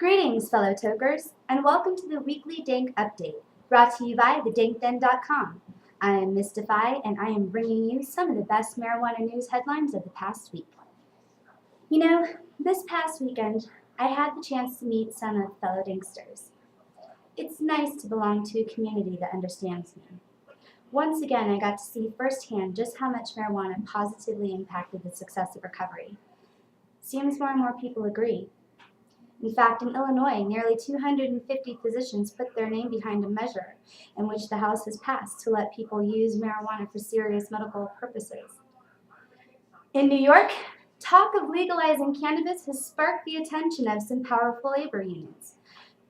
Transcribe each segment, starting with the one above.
Greetings, fellow tokers, and welcome to the weekly Dank update, brought to you by thedankden.com. I am Mystify, and I am bringing you some of the best marijuana news headlines of the past week. You know, this past weekend, I had the chance to meet some of fellow Danksters. It's nice to belong to a community that understands me. Once again, I got to see firsthand just how much marijuana positively impacted the success of recovery. Seems more and more people agree. In fact, in Illinois, nearly 250 physicians put their name behind a measure in which the House has passed to let people use marijuana for serious medical purposes. In New York, talk of legalizing cannabis has sparked the attention of some powerful labor unions.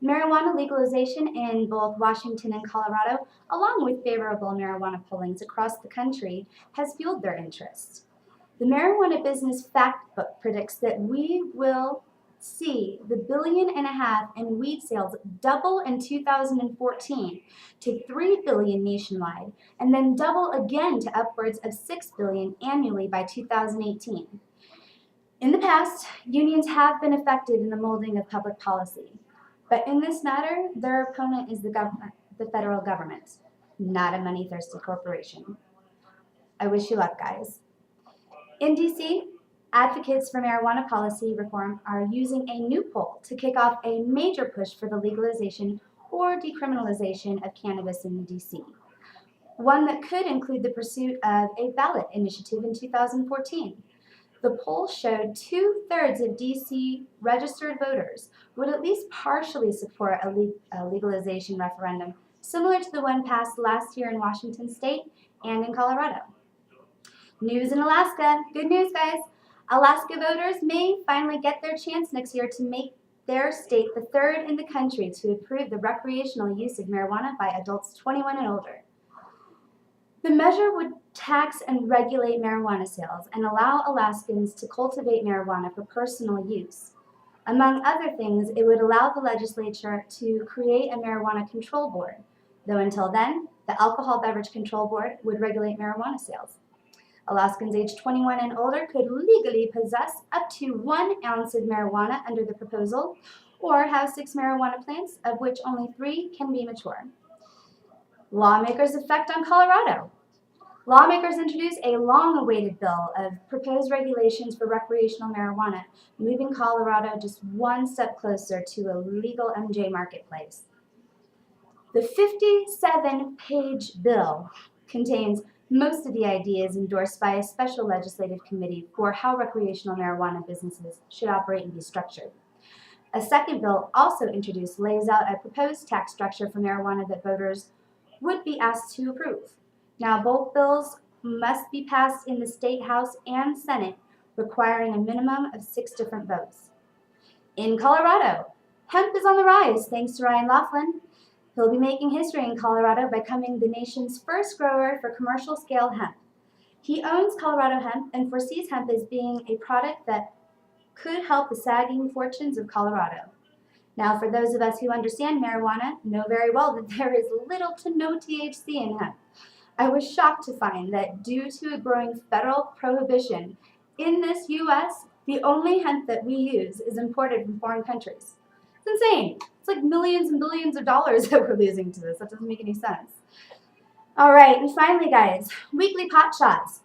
Marijuana legalization in both Washington and Colorado, along with favorable marijuana pollings across the country, has fueled their interest. The Marijuana Business Fact Book predicts that we will see the $1.5 billion in weed sales double in 2014 to $3 billion nationwide, and then double again to upwards of $6 billion annually by 2018. In the past, unions have been effective in the molding of public policy, but in this matter, their opponent is the federal government, not a money-thirsty corporation. I wish you luck, guys. In DC, advocates for marijuana policy reform are using a new poll to kick off a major push for the legalization or decriminalization of cannabis in DC, one that could include the pursuit of a ballot initiative in 2014. The poll showed 2/3 of DC registered voters would at least partially support a legalization referendum, similar to the one passed last year in Washington state and in Colorado. News in Alaska. Good news, guys. Alaska voters may finally get their chance next year to make their state the third in the country to approve the recreational use of marijuana by adults 21 and older. The measure would tax and regulate marijuana sales and allow Alaskans to cultivate marijuana for personal use. Among other things, it would allow the legislature to create a marijuana control board, though until then, the Alcohol Beverage Control Board would regulate marijuana sales. Alaskans aged 21 and older could legally possess up to 1 ounce of marijuana under the proposal, or have 6 marijuana plants, of which only 3 can be mature. Lawmakers' effect on Colorado. Lawmakers introduced a long-awaited bill of proposed regulations for recreational marijuana, moving Colorado just one step closer to a legal MJ marketplace. The 57-page bill contains most of the ideas endorsed by a special legislative committee for how recreational marijuana businesses should operate and be structured. A second bill, also introduced, lays out a proposed tax structure for marijuana that voters would be asked to approve. Now, both bills must be passed in the State House and Senate, requiring a minimum of 6 different votes. In Colorado, hemp is on the rise thanks to Ryan Laughlin. He'll be making history in Colorado by becoming the nation's first grower for commercial-scale hemp. He owns Colorado Hemp and foresees hemp as being a product that could help the sagging fortunes of Colorado. Now, for those of us who understand marijuana, know very well that there is little to no THC in hemp. I was shocked to find that due to a growing federal prohibition in this U.S., the only hemp that we use is imported from foreign countries. It's insane. It's like millions and billions of dollars that we're losing to this. That doesn't make any sense. All right, and finally, guys, weekly pot shots.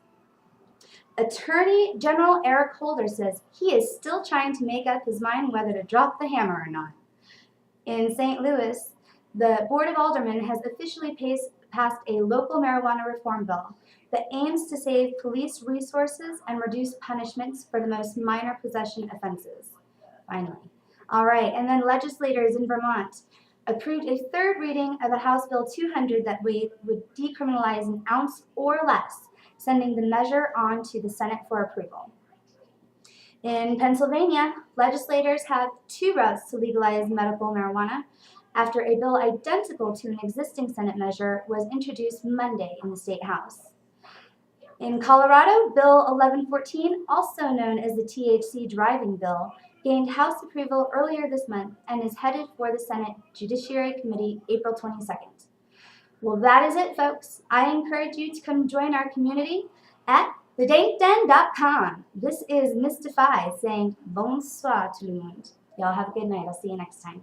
Attorney General Eric Holder says he is still trying to make up his mind whether to drop the hammer or not. In St. Louis, the Board of Aldermen has officially passed a local marijuana reform bill that aims to save police resources and reduce punishments for the most minor possession offenses. Finally. All right, and then legislators in Vermont approved a third reading of a House Bill 200 that would decriminalize an ounce or less, sending the measure on to the Senate for approval. In Pennsylvania, legislators have 2 routes to legalize medical marijuana after a bill identical to an existing Senate measure was introduced Monday in the State House. In Colorado, Bill 1114, also known as the THC driving bill, gained House approval earlier this month and is headed for the Senate Judiciary Committee April 22nd. Well, that is it, folks. I encourage you to come join our community at thedankden.com. This is Mystify saying bonsoir tout le monde. Y'all have a good night. I'll see you next time.